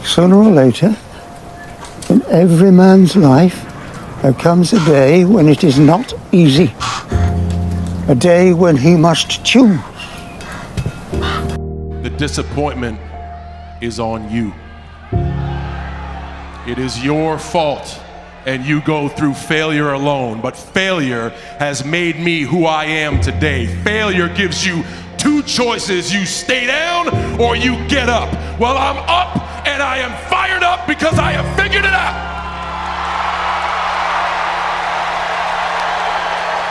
Sooner or later, in every man's life, there comes a day when it is not easy. A day when he must choose. The disappointment is on you. It is your fault, and you go through failure alone. But failure has made me who I am today. Failure gives you two choices. You stay down or you get up. Well, I'm up and I am fired up because I have figured it out.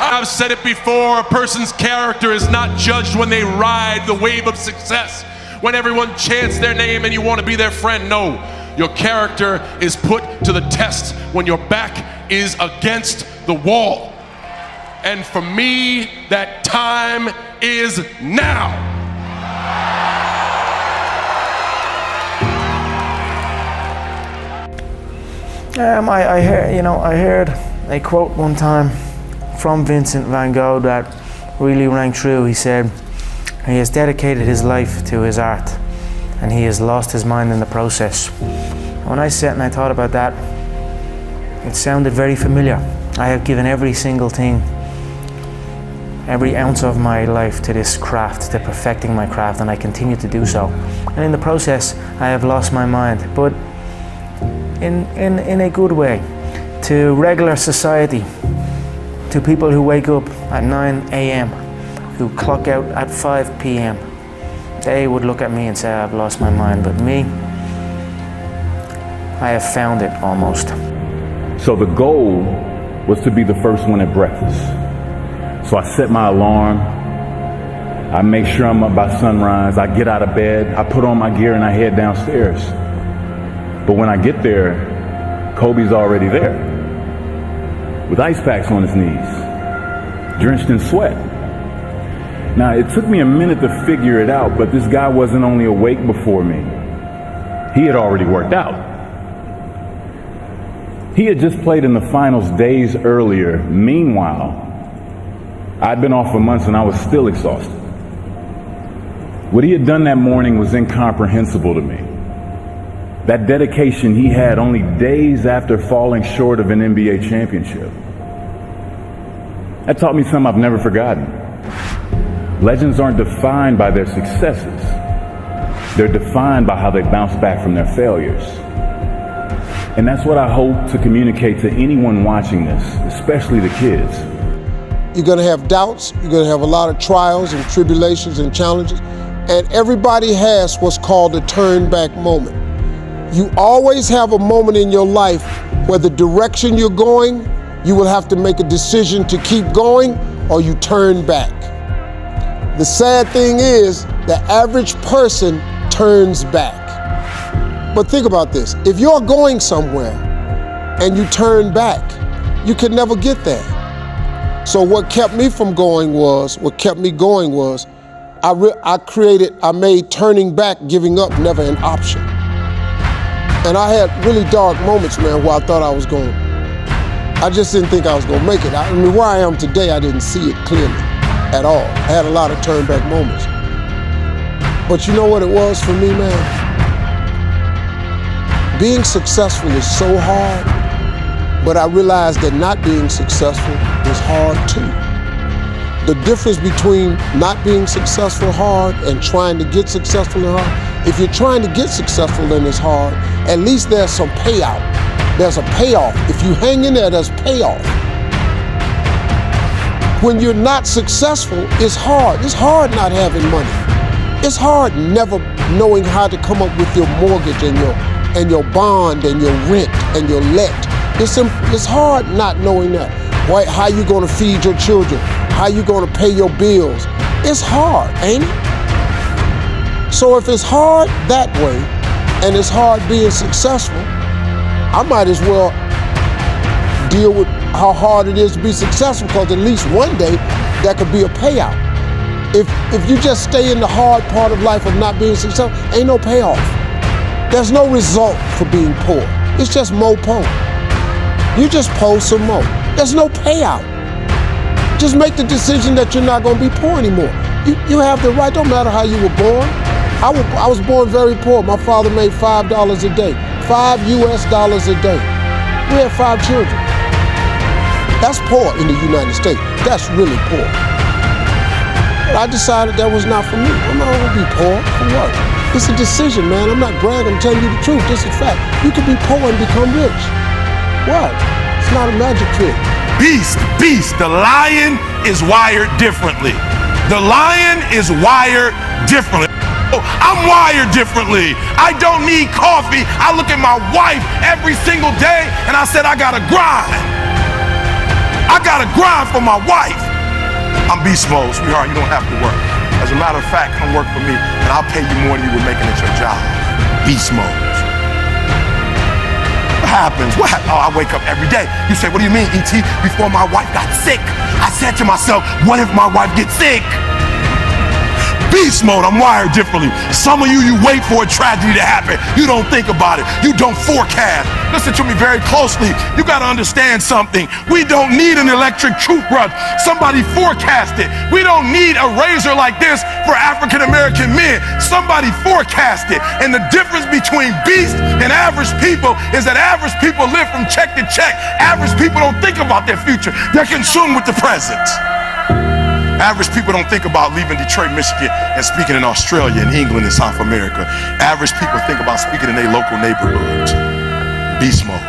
I've said it before, a person's character is not judged when they ride the wave of success, when everyone chants their name and you want to be their friend. No, your character is put to the test when your back is against the wall. And for me, that time is now. I heard a quote one time from Vincent van Gogh that really rang true. He said, he has dedicated his life to his art and he has lost his mind in the process. When I sat and I thought about that, it sounded very familiar. I have given every single thing, every ounce of my life to this craft, to perfecting my craft, and I continue to do so. And in the process, I have lost my mind, but in a good way, to regular society, to people who wake up at 9 a.m., who clock out at 5 p.m. They would look at me and say, I've lost my mind, but me, I have found it almost. So the goal was to be the first one at breakfast. So I set my alarm, I make sure I'm up by sunrise, I get out of bed, I put on my gear and I head downstairs. But when I get there, Kobe's already there, with ice packs on his knees, drenched in sweat. Now, it took me a minute to figure it out, but this guy wasn't only awake before me, he had already worked out. He had just played in the finals days earlier. Meanwhile, I'd been off for months and I was still exhausted. What he had done that morning was incomprehensible to me. That dedication he had only days after falling short of an NBA championship. That taught me something I've never forgotten. Legends aren't defined by their successes. They're defined by how they bounce back from their failures. And that's what I hope to communicate to anyone watching this, especially the kids. You're going to have doubts, you're going to have a lot of trials and tribulations and challenges, and everybody has what's called a turn back moment. You always have a moment in your life where the direction you're going, you will have to make a decision to keep going or you turn back. The sad thing is, the average person turns back. But think about this, if you're going somewhere and you turn back, you can never get there. So what kept me going was, I made turning back, giving up, never an option. And I had really dark moments, man, where I thought I was going. I just didn't think I was going to make it. I mean, where I am today, I didn't see it clearly at all. I had a lot of turn back moments. But you know what it was for me, man? Being successful is so hard, but I realized that not being successful is hard too. The difference between not being successful hard and trying to get successful and hard, if you're trying to get successful and it's hard, at least there's some payout. There's a payoff. If you hang in there, there's payoff. When you're not successful, it's hard. It's hard not having money. It's hard never knowing how to come up with your mortgage and your bond and your rent and your let. It's hard not knowing that. How you gonna feed your children? How you gonna pay your bills? It's hard, ain't it? So if it's hard that way, and it's hard being successful, I might as well deal with how hard it is to be successful, because at least one day that could be a payout. If you just stay in the hard part of life of not being successful, ain't no payoff. There's no result for being poor. It's just more poor. You just poor some more. There's no payout. Just make the decision that you're not going to be poor anymore. You have the right, don't matter how you were born. I was born very poor. My father made $5 a day, $5 US a day. We had 5 children. That's poor in the United States. That's really poor. But I decided that was not for me. I'm not gonna be poor for what? It's a decision, man. I'm not bragging, I'm telling you the truth. This is fact. You can be poor and become rich. What? It's not a magic trick. Beast. The lion is wired differently. The lion is wired differently. I'm wired differently. I don't need coffee. I look at my wife every single day and I said, I gotta grind. I gotta grind for my wife. I'm beast mode, sweetheart, you don't have to work. As a matter of fact, come work for me and I'll pay you more than you were making at your job. Beast mode. What happens? Oh, I wake up every day. You say, what do you mean, E.T.? Before my wife got sick, I said to myself, what if my wife gets sick? Beast mode, I'm wired differently. Some of you wait for a tragedy to happen. You don't think about it. You don't forecast. Listen to me very closely. You gotta understand something. We don't need an electric toothbrush. Somebody forecast it. We don't need a razor like this for African American men. Somebody forecast it. And the difference between beast and average people is that average people live from check to check. Average people don't think about their future. They're consumed with the present. Average people don't think about leaving Detroit, Michigan and speaking in Australia and England and South America. Average people think about speaking in their local neighborhood. Beast mode.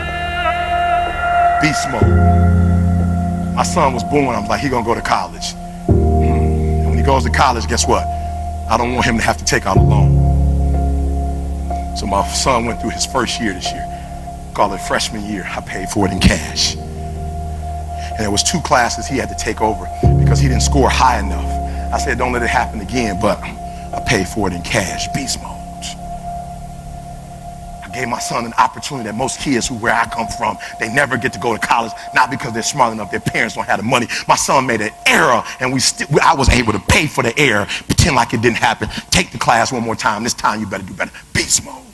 Beast mode. My son was born, I was like, he gonna go to college. And when he goes to college, guess what? I don't want him to have to take out a loan. So my son went through his first year this year. Call it freshman year. I paid for it in cash. And there was 2 classes he had to take over because he didn't score high enough. I said, don't let it happen again, but I paid for it in cash, beast mode. I gave my son an opportunity that most kids where I come from, they never get to go to college, not because they're smart enough, their parents don't have the money. My son made an error and I was able to pay for the error, pretend like it didn't happen, take the class one more time, this time you better do better, beast mode.